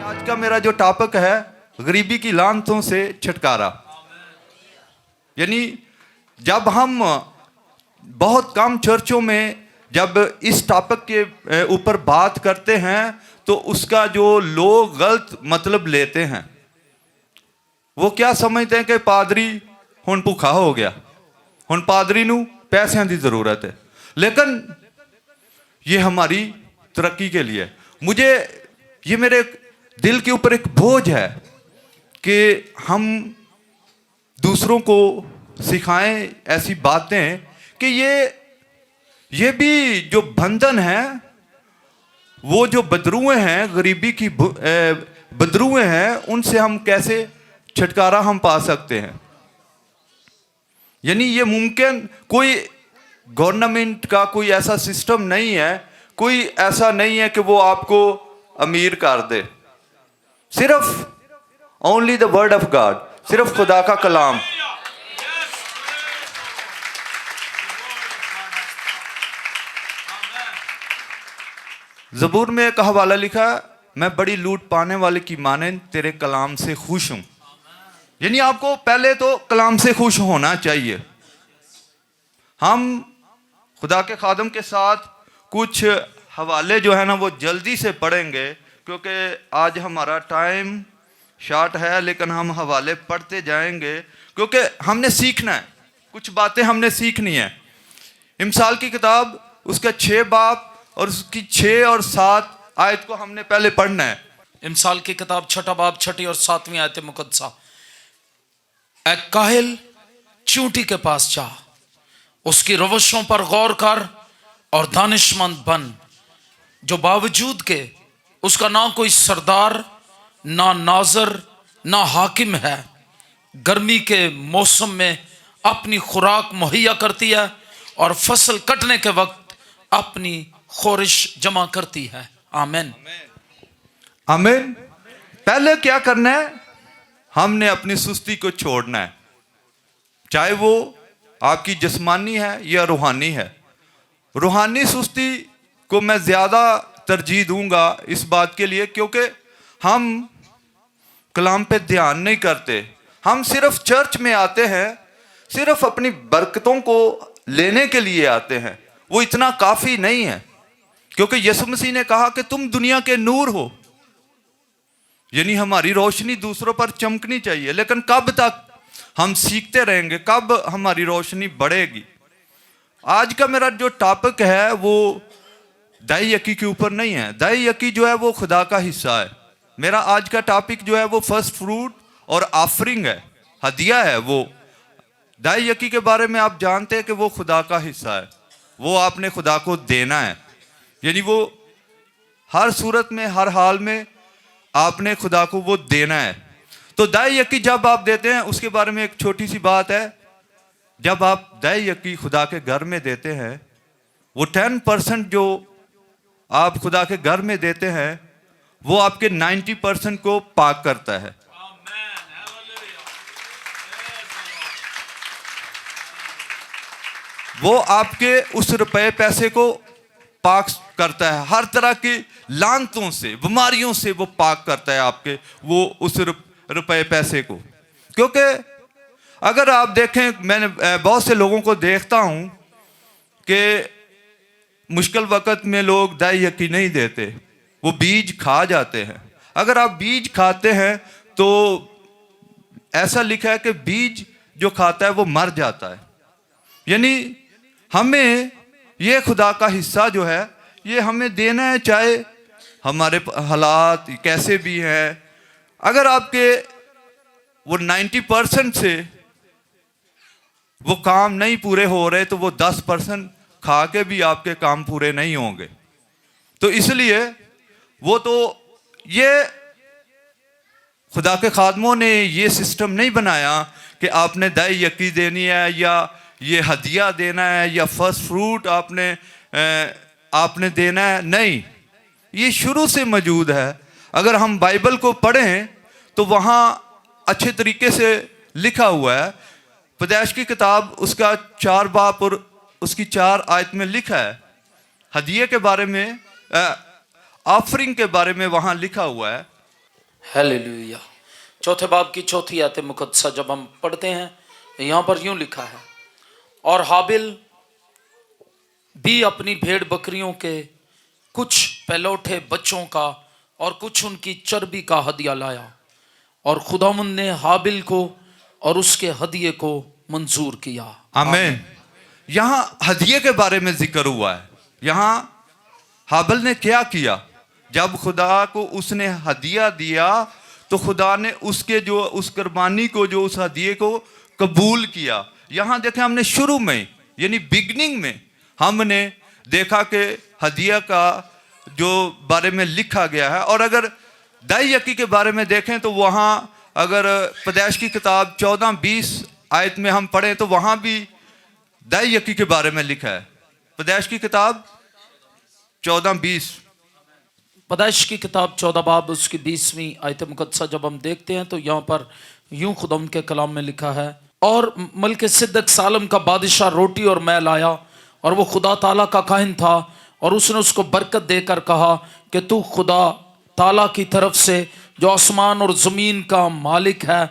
आज का मेरा जो टॉपिक है गरीबी की लानतों से छुटकारा। यानी जब हम बहुत कम चर्चों में जब इस टॉपिक के ऊपर बात करते हैं तो उसका जो लोग गलत मतलब लेते हैं, वो क्या समझते हैं कि पादरी हुण भूखा हो गया, हुण पादरी नू पैसों की जरूरत है। लेकिन ये हमारी तरक्की के लिए, मुझे ये मेरे दिल के ऊपर एक बोझ है कि हम दूसरों को सिखाएं ऐसी बातें कि ये भी जो बंधन है, वो जो बदरुएं हैं, गरीबी की बदरुएं हैं, उनसे हम कैसे छुटकारा हम पा सकते हैं। यानी ये मुमकिन कोई गवर्नमेंट का कोई ऐसा सिस्टम नहीं है, कोई ऐसा नहीं है कि वो आपको अमीर कर दे। सिर्फ only the word of God, सिर्फ खुदा का कलाम। ज़बूर में एक हवाला लिखा, मैं बड़ी लूट पाने वाले की माने तेरे कलाम से खुश हूं। यानी आपको पहले तो कलाम से खुश होना चाहिए। हम खुदा के खादम के साथ कुछ हवाले जो है ना वो जल्दी से पढ़ेंगे, क्योंकि आज हमारा टाइम शॉर्ट है, लेकिन हम हवाले पढ़ते जाएंगे क्योंकि हमने सीखना है, कुछ बातें हमने सीखनी है। इमसाल की किताब उसका 6 बाब और उसकी 6 और 7 आयत को हमने पहले पढ़ना है। इमसाल की किताब 6 बाब 6 और 7वीं आयत मुकद्दसा। ऐ काहिल चूंटी के पास जा, उसकी रवशों पर गौर कर और दानिशमंद बन, जो बावजूद के उसका ना कोई सरदार, ना नाजर, ना हाकिम है, गर्मी के मौसम में अपनी खुराक मुहैया करती है और फसल कटने के वक्त अपनी खोरिश जमा करती है। आमीन आमीन। पहले क्या करना है, हमने अपनी सुस्ती को छोड़ना है, चाहे वो आपकी जिस्मानी है या रूहानी है। रूहानी सुस्ती को मैं ज़्यादा तरजीह दूंगा इस बात के लिए क्योंकि हम कलाम पे ध्यान नहीं करते। हम सिर्फ चर्च में आते हैं, सिर्फ अपनी बरकतों को लेने के लिए आते हैं। वो इतना काफ़ी नहीं है, क्योंकि यीशु मसीह ने कहा कि तुम दुनिया के नूर हो। यानी हमारी रोशनी दूसरों पर चमकनी चाहिए। लेकिन कब तक हम सीखते रहेंगे, कब हमारी रोशनी बढ़ेगी। आज का मेरा जो टॉपिक है वो दाई यकी के ऊपर नहीं है। दाई यकी जो है वो खुदा का हिस्सा है। मेरा आज का टॉपिक जो है वो फर्स्ट फ्रूट और ऑफरिंग है, हदिया है। वो दाई यकी के बारे में आप जानते हैं कि वो खुदा का हिस्सा है, वो आपने खुदा को देना है। यानी वो हर सूरत में, हर हाल में आपने खुदा को वो देना है। तो दाई यकी जब आप देते हैं, उसके बारे में एक छोटी सी बात है। जब आप दाई यकी खुदा के घर में देते हैं, वो 10% जो आप खुदा के घर में देते हैं वो आपके 90% को पाक करता है। वो आपके उस रुपए पैसे को पाक करता है, हर तरह की लानतों से, बीमारियों से वो पाक करता है आपके वो उस रुपए पैसे को। क्योंकि अगर आप देखें, मैंने बहुत से लोगों को देखता हूं कि मुश्किल वक्त में लोग दाई यकी नहीं देते, वो बीज खा जाते हैं। अगर आप बीज खाते हैं तो ऐसा लिखा है कि बीज जो खाता है वो मर जाता है। यानी हमें ये खुदा का हिस्सा जो है ये हमें देना है, चाहे हमारे हालात कैसे भी हैं। अगर आपके वो 90% से वो काम नहीं पूरे हो रहे तो वो 10% खा के भी आपके काम पूरे नहीं होंगे। तो इसलिए वो तो ये खुदा के खादमों ने ये सिस्टम नहीं बनाया कि आपने दाई यकी देनी है या ये हदिया देना है या फर्स्ट फ्रूट आपने देना है। नहीं, ये शुरू से मौजूद है। अगर हम बाइबल को पढ़ें तो वहाँ अच्छे तरीके से लिखा हुआ है। पैदाइश की किताब उसका 4 बाब और उसकी 4 आयत में लिखा है, हदिये के बारे में, ऑफरिंग के बारे में वहाँ लिखा हुआ है। हालेलुया। चौथे बाब की चौथी आयत मुकद्दसा जब हम पढ़ते हैं, यहाँ पर यूं लिखा है, और हाबिल भी अपनी भेड़ बकरियों के कुछ पहलौठे बच्चों का और कुछ उनकी चर्बी का हदिया लाया, और खुदावंद ने हाबिल को और उसके हदिये को मंजूर किया। आमीन। यहाँ हदिये के बारे में जिक्र हुआ है। यहाँ हाबिल ने क्या किया, जब खुदा को उसने हदिया दिया तो खुदा ने उसके जो उस कुर्बानी को, जो उस हदिये को कबूल किया। यहाँ देखें, हमने शुरू में यानी बिगनिंग में हमने देखा कि हदिया का जो बारे में लिखा गया है। और अगर दाई यकी के बारे में देखें तो वहाँ अगर पैदाइश की किताब 14-20 आयत में हम पढ़ें तो वहाँ भी दाई यकी के बारे में लिखा है। पैदाइश की किताब 14-20, पैदाइश की किताब 14 बाब उसकी 20वीं आयत मुकद्दसा जब हम देखते हैं तो यहाँ पर यूं खुदावंद के कलाम में लिखा है, और मलकिसिदक सालम का बादशाह रोटी और मैं लाया, और वो खुदा ताला का काहिन था, और उसने उसको बरकत देकर कहा कि तू खुदा ताला की तरफ से जो आसमान और ज़मीन का मालिक है,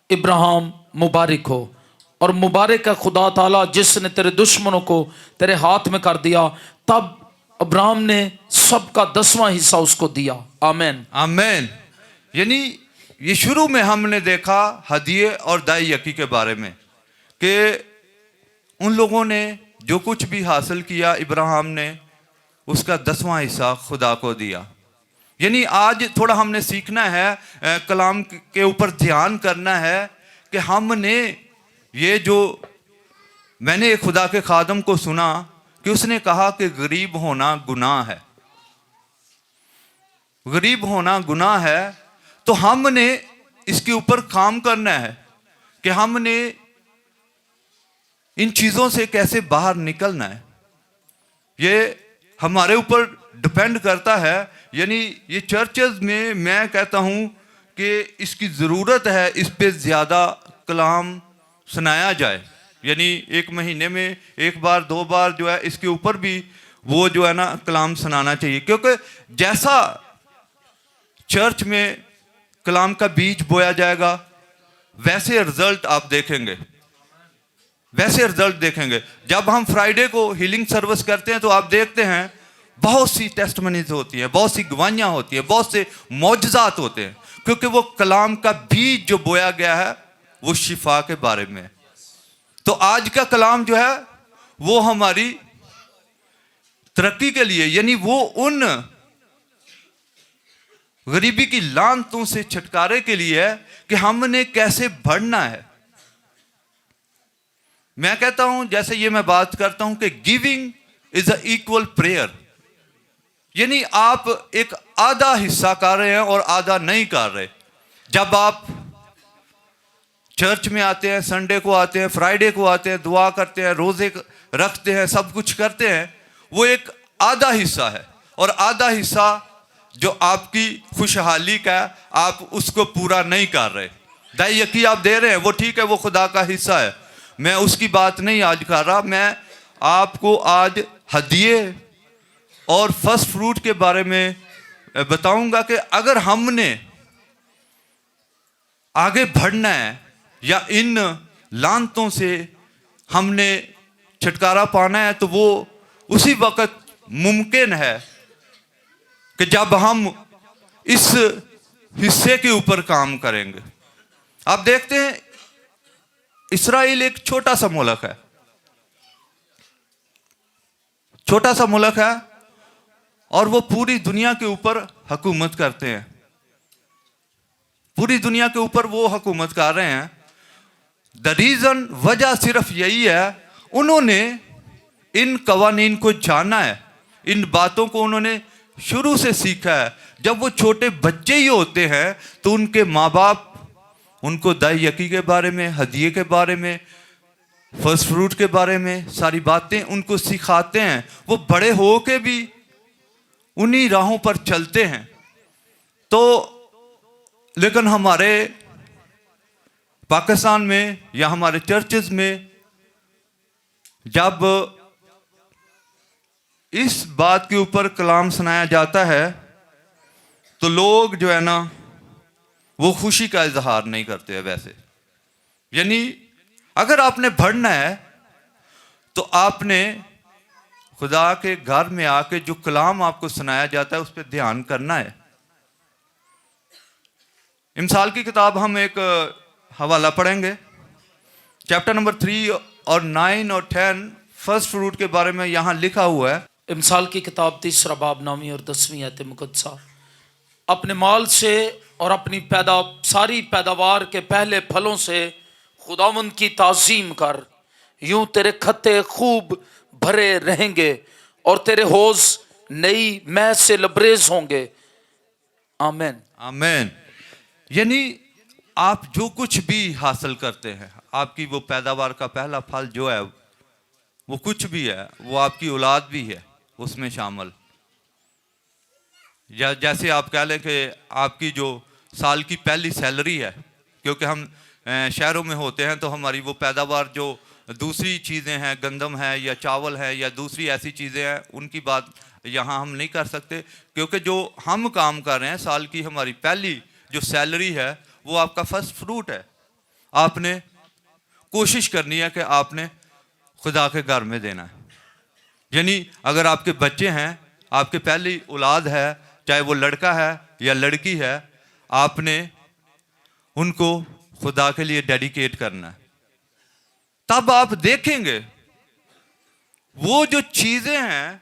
इब्राहिम मुबारक हो, और मुबारक है खुदा ताला जिसने तेरे दुश्मनों को तेरे हाथ में कर दिया। तब अब्राहम ने सबका 10वां हिस्सा उसको दिया। आमीन, आमीन। यानी ये शुरू में हमने देखा हदिये और दाई यकी के बारे में कि उन लोगों ने जो कुछ भी हासिल किया, इब्राहिम ने उसका 10वां हिस्सा खुदा को दिया। यानी आज थोड़ा हमने सीखना है, कलाम के ऊपर ध्यान करना है कि हमने ये जो, मैंने एक खुदा के खादम को सुना कि उसने कहा कि गरीब होना गुनाह है, गरीब होना गुनाह है। तो हमने इसके ऊपर काम करना है कि हमने इन चीज़ों से कैसे बाहर निकलना है। ये हमारे ऊपर डिपेंड करता है। यानी ये चर्चेज में मैं कहता हूँ कि इसकी ज़रूरत है, इस पे ज़्यादा कलाम सुनाया जाए। यानी एक महीने में 1 बार 2 बार जो है इसके ऊपर भी वो जो है ना कलाम सुनाना चाहिए, क्योंकि जैसा चर्च में कलाम का बीज बोया जाएगा वैसे रिजल्ट आप देखेंगे, वैसे रिजल्ट देखेंगे। जब हम फ्राइडे को हीलिंग सर्विस करते हैं तो आप देखते हैं बहुत सी टेस्टमनीज होती हैं, बहुत सी गवाहियाँ होती हैं, बहुत से मौजज़ात होते हैं, क्योंकि वो कलाम का बीज जो बोया गया है वो शिफा के बारे में। तो आज का कलाम जो है वो हमारी तरक्की के लिए, यानी वो उन गरीबी की लानतों से छुटकारे के लिए है कि हमने कैसे बढ़ना है। मैं कहता हूं, जैसे ये मैं बात करता हूं कि giving is a equal prayer, यानी आप एक आधा हिस्सा कर रहे हैं और आधा नहीं कर रहे। जब आप चर्च में आते हैं, संडे को आते हैं, फ्राइडे को आते हैं, दुआ करते हैं, रोजे रखते हैं, सब कुछ करते हैं, वो एक आधा हिस्सा है। और आधा हिस्सा जो आपकी खुशहाली का है, आप उसको पूरा नहीं कर रहे। दाई यकी आप दे रहे हैं, वो ठीक है, वो खुदा का हिस्सा है, मैं उसकी बात नहीं आज कर रहा। मैं आपको आज हदिये और फर्स्ट फ्रूट के बारे में बताऊंगा कि अगर हमने आगे बढ़ना है या इन लानतों से हमने छुटकारा पाना है तो वो उसी वक्त मुमकिन है कि जब हम इस हिस्से के ऊपर काम करेंगे। आप देखते हैं इस्राइल एक छोटा सा मुल्क है, छोटा सा मुल्क है, और वो पूरी दुनिया के ऊपर हुकूमत करते हैं, पूरी दुनिया के ऊपर वो हुकूमत कर रहे हैं। द रीजन, वजह सिर्फ यही है, उन्होंने इन कवानीन को जाना है, इन बातों को उन्होंने शुरू से सीखा है। जब वो छोटे बच्चे ही होते हैं तो उनके माँ बाप उनको दाई यकी के बारे में, हदिये के बारे में, फर्स्ट फ्रूट के बारे में सारी बातें उनको सिखाते हैं। वो बड़े हो के भी उन्हीं राहों पर चलते हैं। तो लेकिन हमारे पाकिस्तान में या हमारे चर्चेज में जब इस बात के ऊपर कलाम सुनाया जाता है तो लोग जो है ना वो खुशी का इजहार नहीं करते हैं वैसे। यानी अगर आपने बढ़ना है तो आपने खुदा के घर में आके जो कलाम आपको सुनाया जाता है उस पर ध्यान करना है। इमसाल की किताब हम एक हवाला पढ़ेंगे, चैप्टर नंबर 3 और 9 और 10 फर्स्ट फ्रूट के बारे में यहां लिखा हुआ है। इमसाल की किताब 3 बाब 9 और 10 आयत मुकद्दसा। अपने माल से और अपनी सारी पैदावार के पहले फलों से खुदावंद की ताजीम कर, यूं तेरे खत्ते खूब भरे रहेंगे और तेरे हौज नई मैं से लबरेज होंगे। आमीन आमीन। यानी आप जो कुछ भी हासिल करते हैं, आपकी वो पैदावार का पहला फल जो है वो कुछ भी है, वो आपकी औलाद भी है उसमें शामिल। या जैसे आप कह लें कि आपकी जो साल की पहली सैलरी है, क्योंकि हम शहरों में होते हैं तो हमारी वो पैदावार जो दूसरी चीज़ें हैं, गंदम है या चावल है या दूसरी ऐसी चीज़ें हैं, उनकी बात यहाँ हम नहीं कर सकते, क्योंकि जो हम काम कर रहे हैं साल की हमारी पहली जो सैलरी है वो आपका फर्स्ट फ्रूट है। आपने कोशिश करनी है कि आपने खुदा के घर में देना है। यानी अगर आपके बच्चे हैं, आपके पहली औलाद है, चाहे वो लड़का है या लड़की है, आपने उनको खुदा के लिए डेडिकेट करना है। तब आप देखेंगे वो जो चीजें हैं,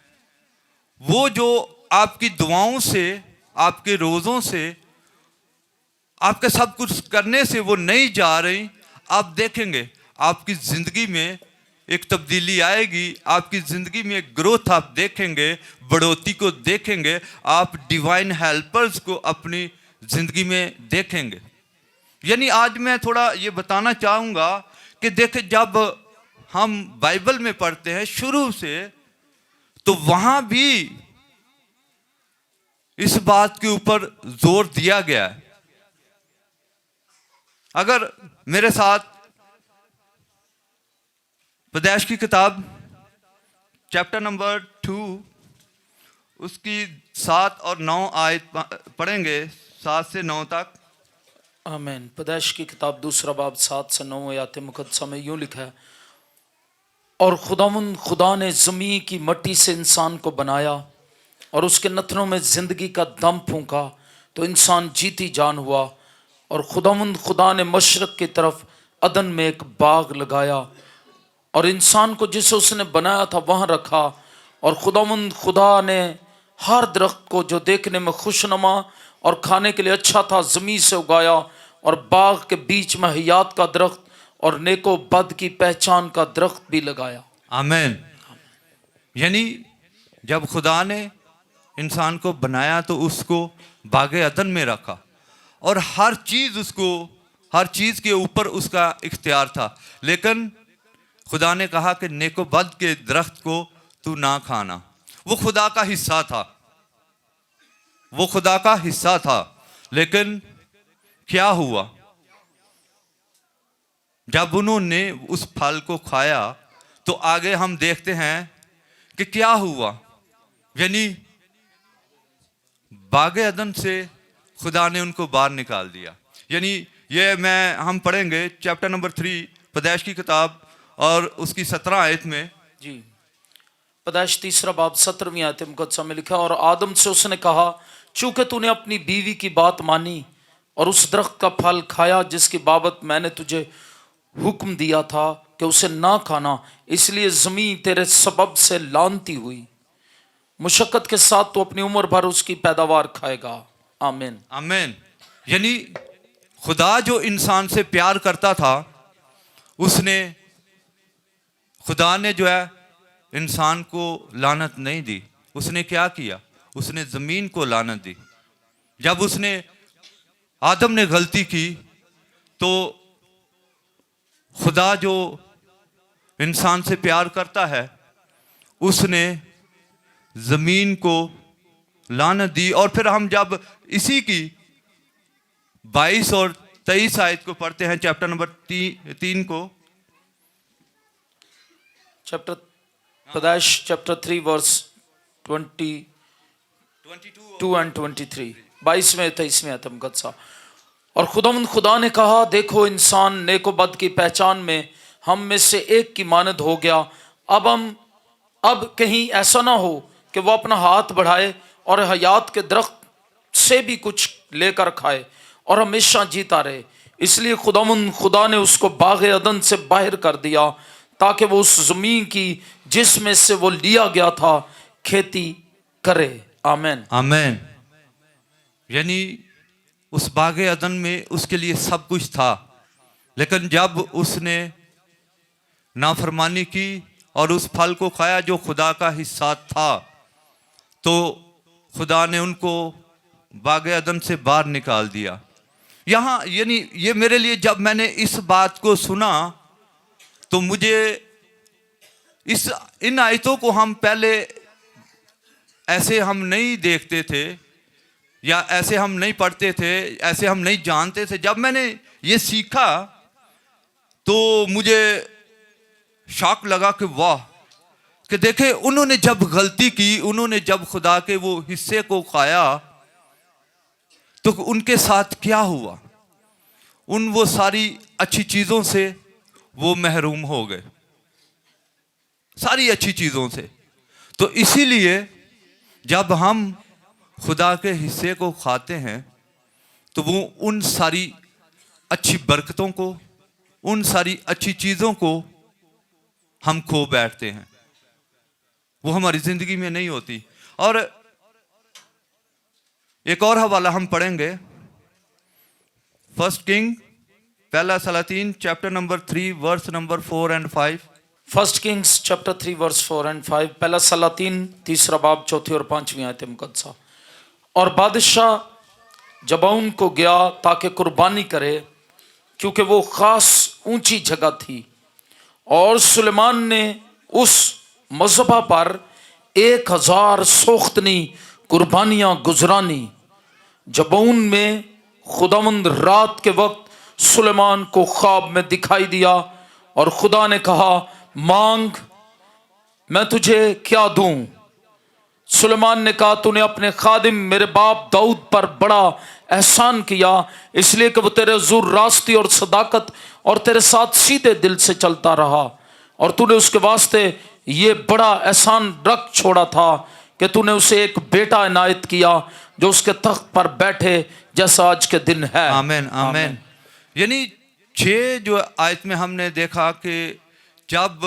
वो जो आपकी दुआओं से, आपके रोज़ों से, आपके सब कुछ करने से वो नहीं जा रही। आप देखेंगे आपकी ज़िंदगी में एक तब्दीली आएगी, आपकी ज़िंदगी में एक ग्रोथ आप देखेंगे, बढ़ोतरी को देखेंगे, आप डिवाइन हेल्पर्स को अपनी ज़िंदगी में देखेंगे। यानी आज मैं थोड़ा ये बताना चाहूँगा कि देखें, जब हम बाइबल में पढ़ते हैं शुरू से, तो वहाँ भी इस बात के ऊपर जोर दिया गया है। अगर मेरे साथ पैदाइश की किताब चैप्टर नंबर 2 उसकी 7 और 9 आयत पढ़ेंगे, 7 से 9 तक। आमीन। पैदाइश की किताब 2 बाब 7 से 9 आयत मुकद्दसा में यूं लिखा है, और खुदा ने ज़मीन की मट्टी से इंसान को बनाया और उसके नथनों में जिंदगी का दम फूंका, तो इंसान जीती जान हुआ। और खुदा ने मशरक की तरफ अदन में एक बाग लगाया और इंसान को जिसे उसने बनाया था वहां रखा। और खुदा ने हर दरख्त को जो देखने में खुशनुमा और खाने के लिए अच्छा था ज़मीन से उगाया, और बाग के बीच में हयात का दरख्त और नेको बद की पहचान का दरख्त भी लगाया। आमीन। यानी जब खुदा ने इंसान को बनाया तो उसको बागे अदन में रखा और हर चीज़ के ऊपर उसका इख्तियार था, लेकिन खुदा ने कहा कि नेको बद के दरख्त को तू ना खाना। वो खुदा का हिस्सा था, वो खुदा का हिस्सा था। लेकिन क्या हुआ जब उन्होंने उस फल को खाया? तो आगे हम देखते हैं कि क्या हुआ। यानी बागे अदन से खुदा ने उनको बाहर निकाल दिया। यानी ये हम पढ़ेंगे चैप्टर नंबर 3 पैदाइश की किताब और उसकी 17 आयत में। जी, पैदाइश 3 बाब 17वीं आयत मुकद्दसा में लिखा, और आदम से उसने कहा, चूंकि तूने अपनी बीवी की बात मानी और उस दरख्त का फल खाया जिसकी बाबत मैंने तुझे हुक्म दिया था कि उसे ना खाना, इसलिए ज़मीन तेरे सबब से लानती हुई। मुशक्कत के साथ तो अपनी उम्र भर उसकी पैदावार खाएगा। आमीन आमीन। यानी खुदा जो इंसान से प्यार करता था, खुदा ने जो है इंसान को लानत नहीं दी। उसने क्या किया? उसने ज़मीन को लानत दी। जब आदम ने गलती की तो खुदा जो इंसान से प्यार करता है उसने ज़मीन को लानत दी। और फिर हम जब इसी की 22 और 23 आयत को पढ़ते हैं, चैप्टर नंबर 3 को, पैदाइश चैप्टर 3 वर्स 22 एंड 23, 22वें 23वें आयत मुकद्दसा। और खुदा ने कहा, देखो इंसान नेक व बद की पहचान में हम में से एक की मानद हो गया। अब कहीं ऐसा ना हो कि वो अपना हाथ बढ़ाए और हयात के दरख्त से भी कुछ लेकर खाए और हमेशा जीता रहे। इसलिए खुदा ने उसको बाग़ अदन से बाहर कर दिया ताकि वो उस जमीन की जिसमें से वो लिया गया था खेती करे। आमीन आमीन। यानी उस बागे अदन में उसके लिए सब कुछ था, लेकिन जब उसने नाफरमानी की और उस फल को खाया जो खुदा का हिस्सा था, तो खुदा ने उनको बागे अदन से बाहर निकाल दिया। यहाँ यानी ये मेरे लिए, जब मैंने इस बात को सुना तो मुझे इन आयतों को हम पहले ऐसे हम नहीं देखते थे, या ऐसे हम नहीं पढ़ते थे, ऐसे हम नहीं जानते थे। जब मैंने ये सीखा तो मुझे शॉक लगा कि वाह, कि देखे उन्होंने जब गलती की, उन्होंने जब खुदा के वो हिस्से को खाया तो उनके साथ क्या हुआ। वो सारी अच्छी चीज़ों से वो महरूम हो गए, सारी अच्छी चीज़ों से। तो इसीलिए जब हम खुदा के हिस्से को खाते हैं तो वो उन सारी अच्छी बरकतों को, उन सारी अच्छी चीज़ों को हम खो बैठते हैं, वो हमारी ज़िंदगी में नहीं होती। और एक और हवाला हम पढ़ेंगे, फर्स्ट किंग पहला सलातीन chapter number 3 verse number 4 and 5। First kings chapter 3 verse 4 and 5, पहला सलातीन 3 बाब 4 और 5 आयत मुकद्दसा। और बादशाह जबाउन को गया ताकि कुर्बानी करे, क्योंकि वो खास ऊंची जगह थी, और सुलेमान ने उस मज़बा पर 1000 सोख्तनी कुर्बानियाँ गुजरानी। जबाउन में खुदावंद रात के वक्त सुलेमान को ख्वाब में दिखाई दिया और खुदा ने कहा, मांग, मैं तुझे क्या दूं। सुलेमान ने कहा, तूने अपने खादिम मेरे बाप दाऊद पर बड़ा एहसान किया, इसलिए कि वो तेरे हुजूर रास्ती और सदाकत और तेरे साथ सीधे दिल से चलता रहा, और तूने उसके वास्ते ये बड़ा एहसान रख छोड़ा था कि तूने उसे एक बेटा इनायत किया जो उसके तख्त पर बैठे जैसा आज के दिन है। आमीन आमीन। यानी 6 जो आयत में हमने देखा कि जब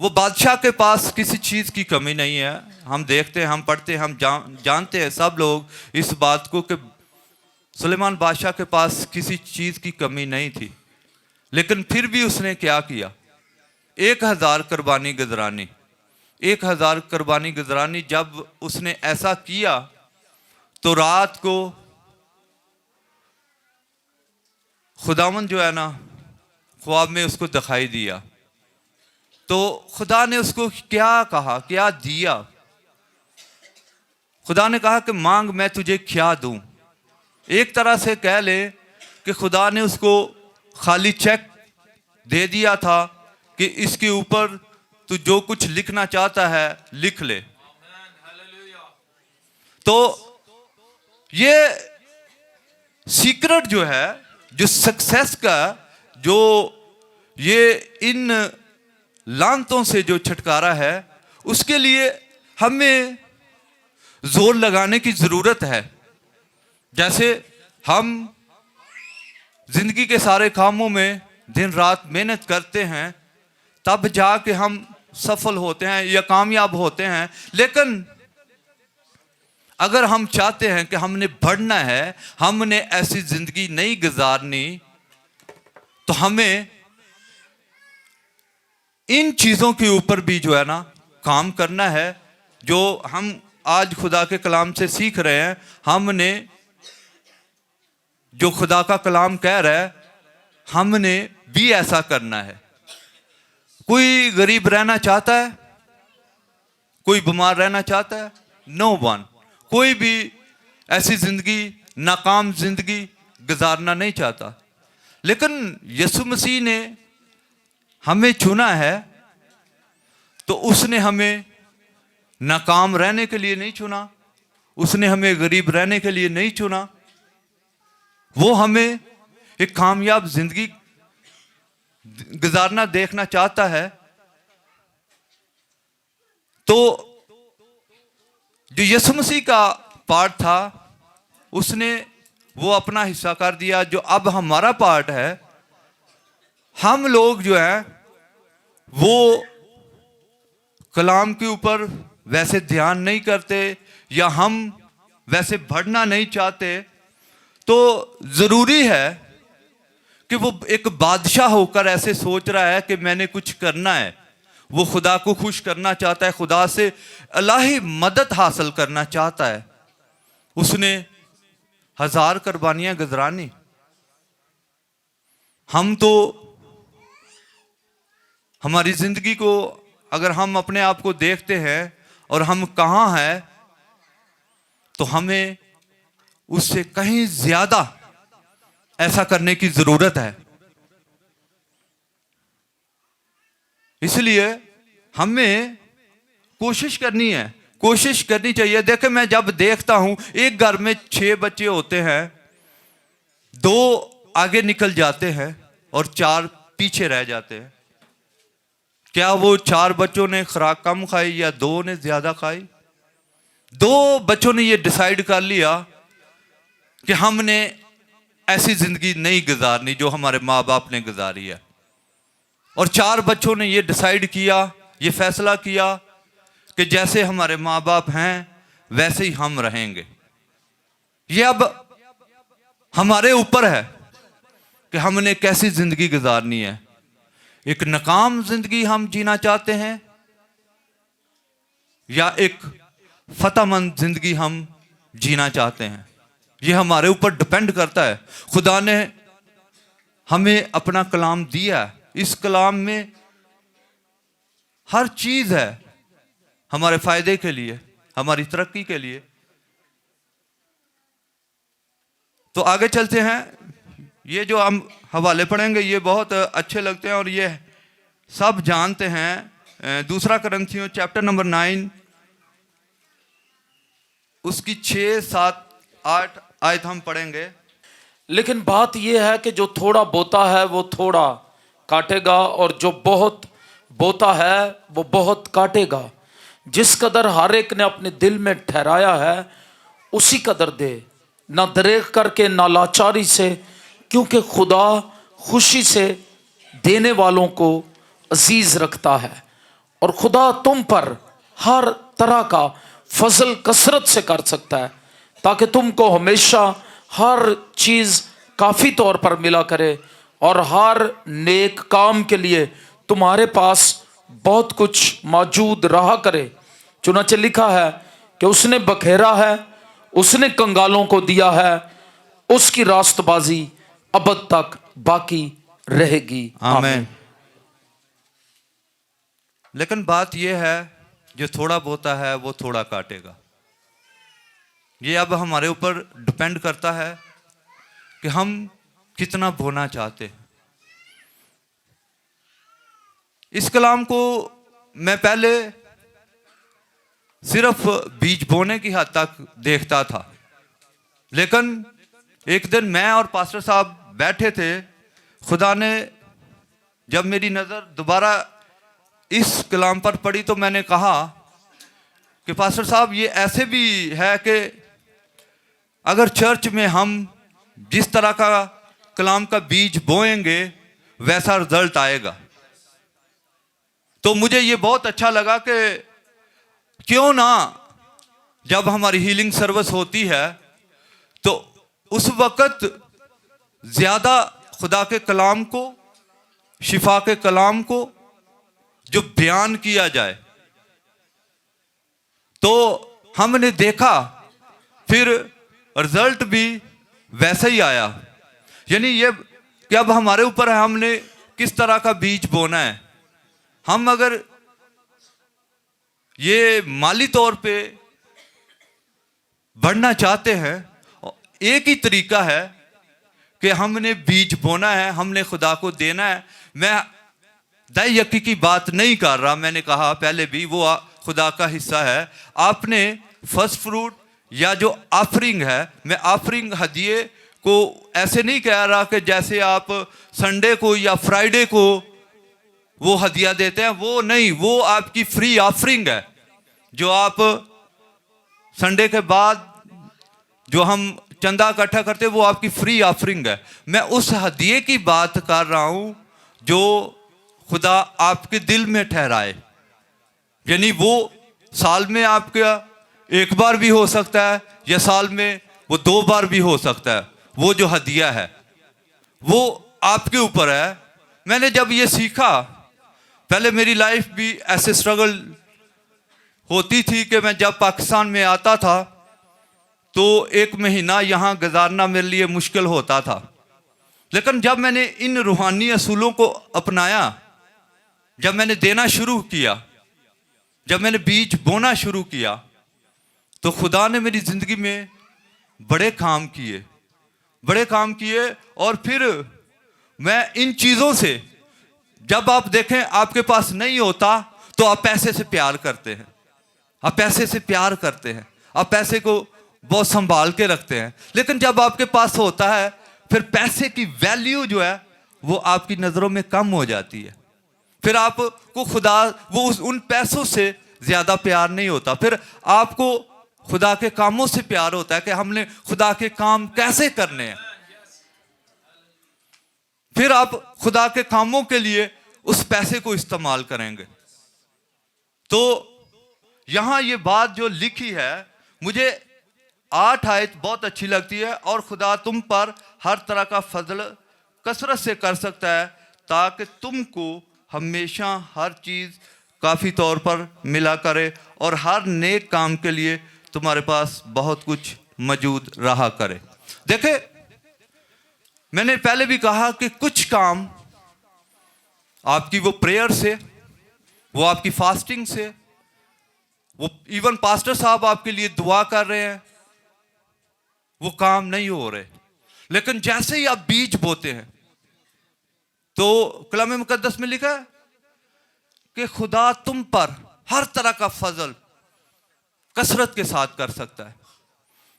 वो बादशाह के पास किसी चीज़ की कमी नहीं है, हम देखते हैं, हम पढ़ते हैं, हम जानते हैं सब लोग इस बात को कि सुलेमान बादशाह के पास किसी चीज़ की कमी नहीं थी, लेकिन फिर भी उसने क्या किया, 1000 कुर्बानी गुजरानी। 1000 कुर्बानी गुजरानी। जब उसने ऐसा किया तो रात को खुदावंद जो है ना, ख्वाब में उसको दिखाई दिया। तो खुदा ने उसको क्या कहा, क्या दिया। खुदा ने कहा कि मांग, मैं तुझे क्या दूं। एक तरह से कह ले कि खुदा ने उसको खाली चेक दे दिया था कि इसके ऊपर तू जो कुछ लिखना चाहता है लिख ले। तो ये सीक्रेट जो है, जो सक्सेस का, जो ये इन लानतों से जो छुटकारा है, उसके लिए हमें जोर लगाने की जरूरत है। जैसे हम जिंदगी के सारे कामों में दिन रात मेहनत करते हैं, तब जाके हम सफल होते हैं या कामयाब होते हैं। लेकिन अगर हम चाहते हैं कि हमने बढ़ना है, हमने ऐसी जिंदगी नहीं गुजारनी, तो हमें इन चीज़ों के ऊपर भी जो है ना काम करना है, जो हम आज खुदा के कलाम से सीख रहे हैं। हमने जो खुदा का कलाम कह रहा है, हमने भी ऐसा करना है। कोई गरीब रहना चाहता है? कोई बीमार रहना चाहता है? No one. कोई भी ऐसी जिंदगी, नाकाम जिंदगी गुजारना नहीं चाहता। लेकिन यीशु मसीह ने हमें चुना है, तो उसने हमें नाकाम रहने के लिए नहीं चुना, उसने हमें गरीब रहने के लिए नहीं चुना, वो हमें एक कामयाब जिंदगी गुजारना देखना चाहता है, तो जो यीशु मसीह का पार्ट था उसने वो अपना हिस्सा कर दिया। जो अब हमारा पार्ट है, हम लोग जो है वो कलाम के ऊपर वैसे ध्यान नहीं करते या हम वैसे बढ़ना नहीं चाहते, तो जरूरी है कि वो एक बादशाह होकर ऐसे सोच रहा है कि मैंने कुछ करना है। वो खुदा को खुश करना चाहता है, खुदा से इलाही मदद हासिल करना चाहता है। उसने 1000 कुर्बानियां गुजरानी। हम तो हमारी जिंदगी को अगर हम अपने आप को देखते हैं और हम कहाँ हैं, तो हमें उससे कहीं ज्यादा ऐसा करने की जरूरत है। इसलिए हमें कोशिश करनी चाहिए। देखे, मैं जब देखता हूं एक घर में 6 बच्चे होते हैं, 2 आगे निकल जाते हैं और 4 पीछे रह जाते हैं। क्या वो 4 बच्चों ने खुराक कम खाई या 2 ने ज्यादा खाई? 2 बच्चों ने ये डिसाइड कर लिया कि हमने ऐसी जिंदगी नहीं गुजारनी जो हमारे माँ बाप ने गुजारी है, और 4 बच्चों ने ये डिसाइड किया, ये फैसला किया कि जैसे हमारे माँ बाप हैं वैसे ही हम रहेंगे। ये अब हमारे ऊपर है कि हमने कैसी जिंदगी गुजारनी है। एक नाकाम जिंदगी हम जीना चाहते हैं या एक फतहमंद जिंदगी हम जीना चाहते हैं, ये हमारे ऊपर डिपेंड करता है। खुदा ने हमें अपना कलाम दिया है, इस कलाम में हर चीज है हमारे फायदे के लिए, हमारी तरक्की के लिए। तो आगे चलते हैं। ये जो हम हवाले पढ़ेंगे ये बहुत अच्छे लगते हैं और ये सब जानते हैं। 2 कुरिन्थियों चैप्टर नंबर 9 उसकी 6, 7, 8 आयत हम पढ़ेंगे। लेकिन बात यह है कि जो थोड़ा बोता है वो थोड़ा काटेगा, और जो बहुत बोता है वो बहुत काटेगा। जिस कदर हर एक ने अपने दिल में ठहराया है उसी कदर दे, ना दरेक करके ना लाचारी से, क्योंकि खुदा खुशी से देने वालों को अजीज रखता है। और खुदा तुम पर हर तरह का फजल कसरत से कर सकता है, ताकि तुमको हमेशा हर चीज काफी तौर पर मिला करे और हर नेक काम के लिए तुम्हारे पास बहुत कुछ मौजूद रहा करे। चुनाचे लिखा है कि उसने बखेरा है, उसने कंगालों को दिया है, उसकी रास्तबाजी अबद तक बाकी रहेगी। आमीन। लेकिन बात यह है, जो थोड़ा बोता है वो थोड़ा काटेगा। ये अब हमारे ऊपर डिपेंड करता है कि हम कितना बोना चाहते हैं। इस कलाम को मैं पहले सिर्फ बीज बोने की हद तक देखता था, लेकिन एक दिन मैं और पास्टर साहब बैठे थे। खुदा ने जब मेरी नज़र दोबारा इस कलाम पर पड़ी तो मैंने कहा कि पास्टर साहब, ये ऐसे भी है कि अगर चर्च में हम जिस तरह का कलाम का बीज बोएंगे वैसा रिजल्ट आएगा। तो मुझे ये बहुत अच्छा लगा कि क्यों ना जब हमारी हीलिंग सर्विस होती है तो उस वक्त ज्यादा खुदा के कलाम को, शिफा के कलाम को जो बयान किया जाए। तो हमने देखा फिर रिजल्ट भी वैसा ही आया। यानी ये कि अब हमारे ऊपर है हमने किस तरह का बीज बोना है। हम अगर ये माली तौर पे बढ़ना चाहते हैं, एक ही तरीका है कि हमने बीज बोना है, हमने खुदा को देना है। मैं दाई यकी की बात नहीं कर रहा, मैंने कहा पहले भी, वो खुदा का हिस्सा है। आपने फर्स्ट फ्रूट या जो ऑफरिंग है, मैं ऑफरिंग हदिये को ऐसे नहीं कह रहा कि जैसे आप संडे को या फ्राइडे को वो हदिया देते हैं, वो नहीं, वो आपकी फ्री ऑफरिंग है। जो आप संडे के बाद जो हम चंदा इकट्ठा करते हैं, वो आपकी फ्री ऑफरिंग है। मैं उस हदिये की बात कर रहा हूं जो खुदा आपके दिल में ठहराए। यानी वो साल में आपका एक बार भी हो सकता है या साल में वो 2 बार भी हो सकता है। वो जो हदिया है वो आपके ऊपर है। मैंने जब ये सीखा, पहले मेरी लाइफ भी ऐसे स्ट्रगल होती थी कि मैं जब पाकिस्तान में आता था तो 1 महीना यहाँ गुजारना मेरे लिए मुश्किल होता था। लेकिन जब मैंने इन रूहानी असूलों को अपनाया, जब मैंने देना शुरू किया, जब मैंने बीज बोना शुरू किया, तो खुदा ने मेरी ज़िंदगी में बड़े काम किए, बड़े काम किए। और फिर मैं इन चीज़ों से, जब आप देखें आपके पास नहीं होता तो आप पैसे से प्यार करते हैं, आप पैसे से प्यार करते हैं, आप पैसे को बहुत संभाल के रखते हैं। लेकिन जब आपके पास होता है, फिर पैसे की वैल्यू जो है वो आपकी नज़रों में कम हो जाती है। फिर आपको खुदा वो उन पैसों से ज़्यादा प्यार नहीं होता, फिर आपको खुदा के कामों से प्यार होता है कि हमने खुदा के काम कैसे करने हैं। फिर आप खुदा के कामों के लिए उस पैसे को इस्तेमाल करेंगे। तो यहां ये बात जो लिखी है, मुझे 8 आयत बहुत अच्छी लगती है। और खुदा तुम पर हर तरह का फजल कसरत से कर सकता है ताकि तुमको हमेशा हर चीज काफी तौर पर मिला करे और हर नेक काम के लिए तुम्हारे पास बहुत कुछ मौजूद रहा करे। देखे, मैंने पहले भी कहा कि कुछ काम आपकी वो प्रेयर से, वो आपकी फास्टिंग से, वो इवन पास्टर साहब आपके लिए दुआ कर रहे हैं, वो काम नहीं हो रहे। लेकिन जैसे ही आप बीज बोते हैं तो कलाम मुकद्दस में लिखा है कि खुदा तुम पर हर तरह का फजल कसरत के साथ कर सकता है।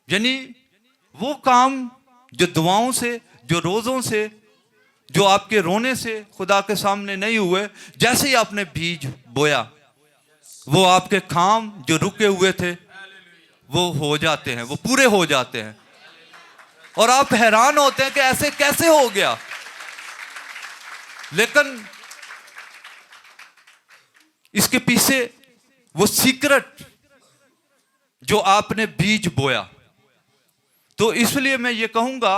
यानी वो काम जो दुआओं से, जो रोज़ों से, जो आपके रोने से खुदा के सामने नहीं हुए, जैसे ही आपने बीज बोया, वो आपके काम जो रुके हुए थे वो हो जाते हैं, वो पूरे हो जाते हैं। और आप हैरान होते हैं कि ऐसे कैसे हो गया। लेकिन इसके पीछे वो सीक्रेट जो आपने बीज बोया। तो इसलिए मैं ये कहूंगा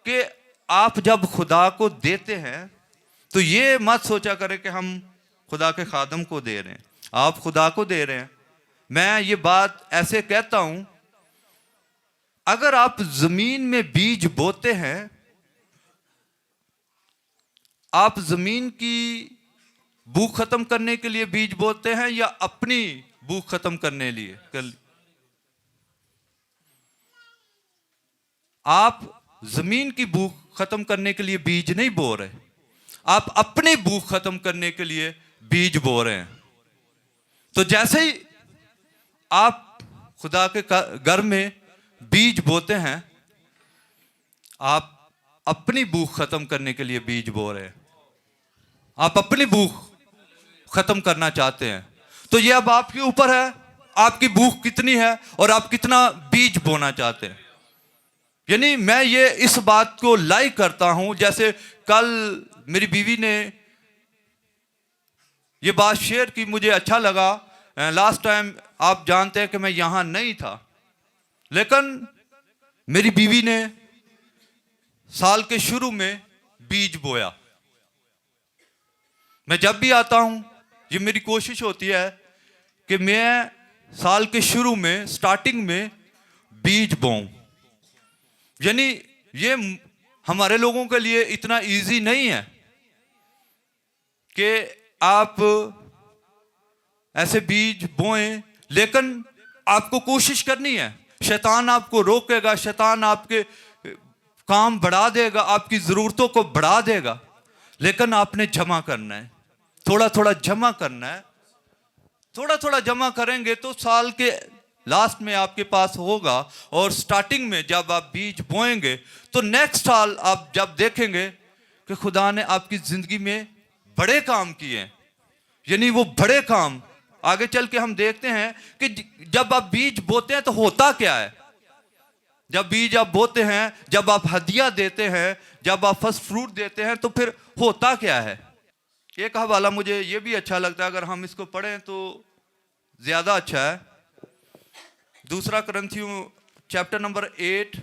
कि आप जब खुदा को देते हैं तो ये मत सोचा करें कि हम खुदा के खादम को दे रहे हैं, आप खुदा को दे रहे हैं। मैं ये बात ऐसे कहता हूं, अगर आप जमीन में बीज बोते हैं, आप जमीन की भूख खत्म करने के लिए बीज बोते हैं या अपनी भूख खत्म करने लिए? आप जमीन की भूख खत्म करने के लिए बीज नहीं बो रहे, आप अपनी भूख खत्म करने के लिए बीज बो रहे हैं। तो जैसे ही आप खुदा के घर में बीज बोते हैं, आप अपनी भूख खत्म करने के लिए बीज बो रहे हैं, आप अपनी भूख खत्म करना चाहते हैं। तो ये अब आपके ऊपर है, आपकी भूख कितनी है और आप कितना बीज बोना चाहते हैं। यानी मैं ये इस बात को लाइक करता हूं, जैसे कल मेरी बीवी ने ये बात शेयर की, मुझे अच्छा लगा। लास्ट टाइम आप जानते हैं कि मैं यहां नहीं था, लेकिन मेरी बीवी ने साल के शुरू में बीज बोया। मैं जब भी आता हूं, ये मेरी कोशिश होती है कि मैं साल के शुरू में, स्टार्टिंग में बीज बोऊं। यानी ये हमारे लोगों के लिए इतना इजी नहीं है कि आप ऐसे बीज बोएं, लेकिन आपको कोशिश करनी है। शैतान आपको रोकेगा, शैतान आपके काम बढ़ा देगा, आपकी ज़रूरतों को बढ़ा देगा, लेकिन आपने जमा करना है, थोड़ा थोड़ा जमा करना है। थोड़ा थोड़ा जमा करेंगे तो साल के लास्ट में आपके पास होगा, और स्टार्टिंग में जब आप बीज बोएंगे तो नेक्स्ट साल आप जब देखेंगे कि खुदा ने आपकी जिंदगी में बड़े काम किए हैं, यानी वो बड़े काम आगे चल के हम देखते हैं कि जब आप बीज बोते हैं तो होता क्या है। जब बीज आप बोते हैं, जब आप हदिया देते हैं, जब आप फर्स्ट फ्रूट देते हैं, तो फिर होता क्या है। एक हवाला मुझे ये भी अच्छा लगता है, अगर हम इसको पढ़ें तो ज्यादा अच्छा है। दूसरा कुरिन्थियों चैप्टर नंबर 8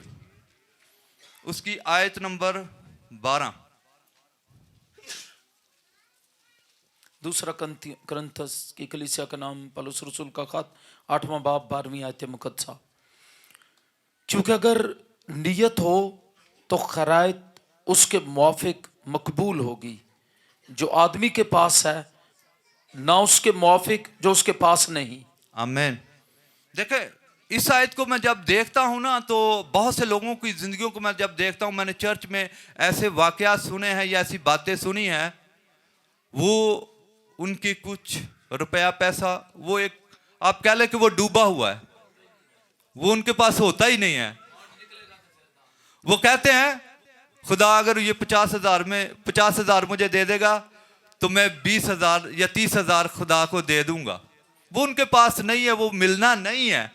उसकी आयत नंबर 12। दूसरा कुरिन्थस की कलीसिया का नाम पौलुस रसूल का खत 8वां बाब 12वीं आयत मुकद्दसा। क्योंकि अगर नियत हो तो खरायत उसके मुआफिक मकबूल होगी जो आदमी के पास है, ना उसके मुआफिक जो उसके पास नहीं। आमीन। देखे, इस आयत को मैं जब देखता हूं ना, तो बहुत से लोगों की जिंदगियों को मैं जब देखता हूं, मैंने चर्च में ऐसे वाकयात सुने हैं या ऐसी बातें सुनी हैं, वो उनकी कुछ रुपया पैसा, वो एक आप कह ले कि वो डूबा हुआ है, वो उनके पास होता ही नहीं है। वो कहते हैं खुदा अगर ये 50,000 मुझे दे देगा तो मैं 20,000 या 30,000 खुदा को दे दूंगा। वो उनके पास नहीं है, वो मिलना नहीं है।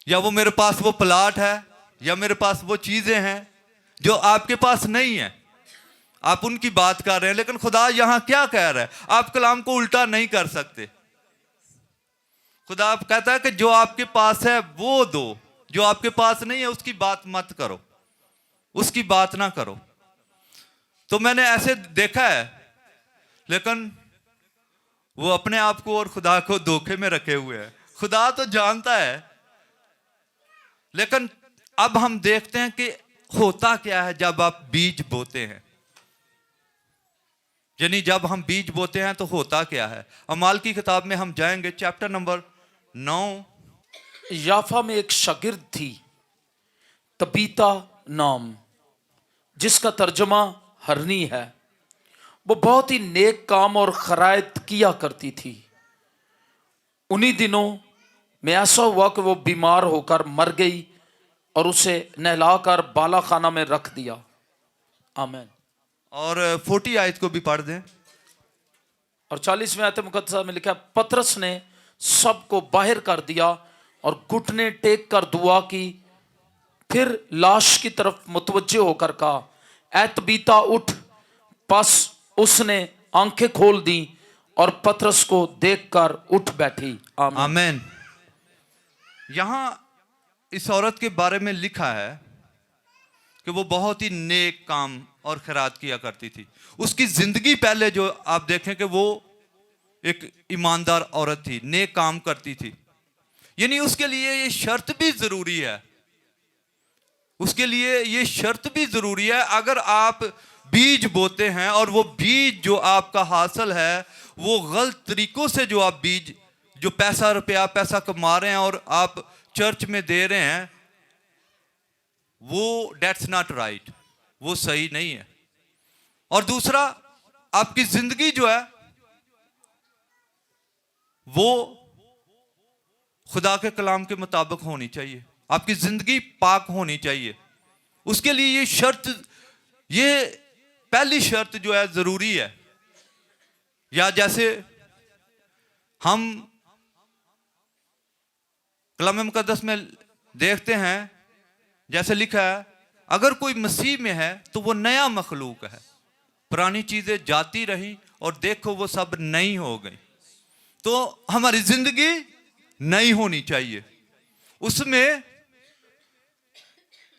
या वो मेरे पास वो प्लाट है, या मेरे पास वो चीजें हैं जो आपके पास नहीं है। आप उनकी बात कर रहे हैं, लेकिन खुदा यहां क्या कह रहा है, आप कलाम को उल्टा नहीं कर सकते। खुदा आप कहता है कि जो आपके पास है वो दो, जो आपके पास नहीं है उसकी बात मत करो, उसकी बात ना करो। तो मैंने ऐसे देखा है, लेकिन वो अपने आप को और खुदा को धोखे में रखे हुए हैं। खुदा तो जानता है, लेकिन अब हम देखते हैं कि होता क्या है जब आप बीज बोते हैं। यानी जब हम बीज बोते हैं तो होता क्या है। अमाल की किताब में हम जाएंगे, चैप्टर नंबर 9। याफा में एक शागिर्द थी तबीता नाम, जिसका तर्जमा हरनी है। वो बहुत ही नेक काम और खरायत किया करती थी। उन्हीं दिनों में ऐसा हुआ कि वो बीमार होकर मर गई और उसे नहलाकर बाला खाना में रख दिया। आमीन। और 40 आयत को भी पढ़ दें। और 40वें आयत मुकद्दसा में लिखा, पतरस ने सबको बाहर कर दिया और घुटने टेक कर दुआ की, फिर लाश की तरफ मुतवज्जे होकर कहा, ऐ तबीता उठ। बस उसने आंखें खोल दी और पतरस को देखकर उठ बैठी। आमीन। यहां इस औरत के बारे में लिखा है कि वो बहुत ही नेक काम और खैरात किया करती थी। उसकी जिंदगी पहले जो आप देखें कि वो एक ईमानदार औरत थी, नेक काम करती थी। यानी उसके लिए ये शर्त भी जरूरी है, उसके लिए ये शर्त भी जरूरी है, अगर आप बीज बोते हैं और वो बीज जो आपका हासिल है वो गलत तरीकों से, जो आप बीज जो पैसा कमा रहे हैं और आप चर्च में दे रहे हैं, वो डेट्स नॉट राइट, वो सही नहीं है। और दूसरा, आपकी जिंदगी जो है वो खुदा के कलाम के मुताबिक होनी चाहिए, आपकी जिंदगी पाक होनी चाहिए। उसके लिए ये शर्त, ये पहली शर्त जो है जरूरी है। या जैसे हम कलाम मुकद्दस में देखते हैं, जैसे लिखा है, अगर कोई मसीह में है तो वो नया मखलूक है, पुरानी चीजें जाती रही और देखो वो सब नई हो गई। तो हमारी जिंदगी नई होनी चाहिए, उसमें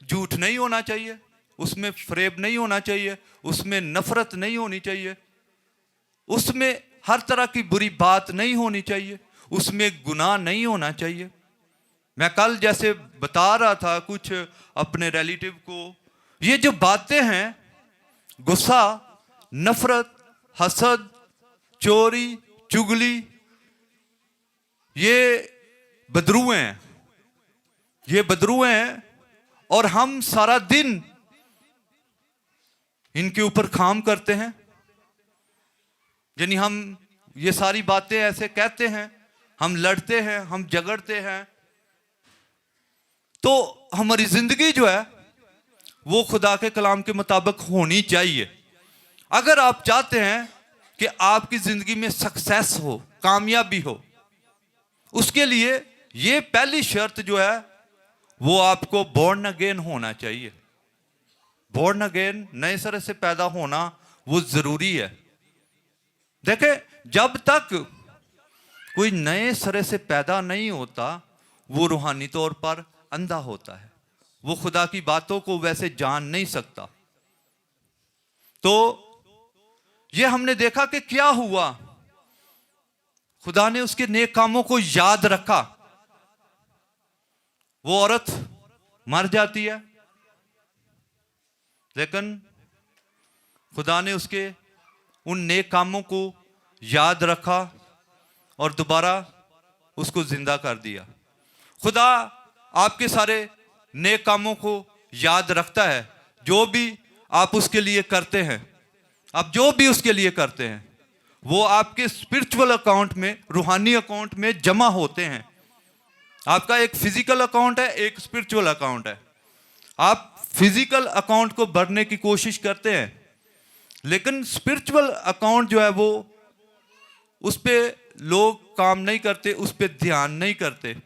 झूठ नहीं होना चाहिए, उसमें फरेब नहीं होना चाहिए, उसमें नफरत नहीं होनी चाहिए, उसमें हर तरह की बुरी बात नहीं होनी चाहिए, उसमें गुनाह नहीं होना चाहिए। मैं कल जैसे बता रहा था कुछ अपने रिलेटिव को, ये जो बातें हैं, गुस्सा, नफरत, हसद, चोरी, चुगली, ये बदरुएं हैं, ये बदरुएं हैं। और हम सारा दिन इनके ऊपर काम करते हैं, यानी हम ये सारी बातें ऐसे कहते हैं हम लड़ते हैं, हम झगड़ते हैं, तो हमारी जिंदगी जो है वो खुदा के कलाम के मुताबिक होनी चाहिए। अगर आप चाहते हैं कि आपकी जिंदगी में सक्सेस हो, कामयाबी हो, उसके लिए ये पहली शर्त जो है वो आपको बॉर्न अगेन होना चाहिए। बॉर्न अगेन, नए सिरे से पैदा होना वो जरूरी है। देखे, जब तक कोई नए सिरे से पैदा नहीं होता वो रूहानी तौर पर अंधा होता है, वो खुदा की बातों को वैसे जान नहीं सकता। तो ये हमने देखा कि क्या हुआ, खुदा ने उसके नेक कामों को याद रखा। वो औरत मर जाती है, लेकिन खुदा ने उसके उन नेक कामों को याद रखा और दोबारा उसको जिंदा कर दिया। खुदा आपके सारे नेक कामों को याद रखता है, जो भी आप उसके लिए करते हैं। आप जो भी उसके लिए करते हैं वो आपके स्पिरिचुअल अकाउंट में, रूहानी अकाउंट में जमा होते हैं। आपका एक फिजिकल अकाउंट है, एक स्पिरिचुअल अकाउंट है। आप फिजिकल अकाउंट को भरने की कोशिश करते हैं, लेकिन स्पिरिचुअल अकाउंट जो है वो उस पे लोग काम नहीं करते, उस पे ध्यान नहीं करते।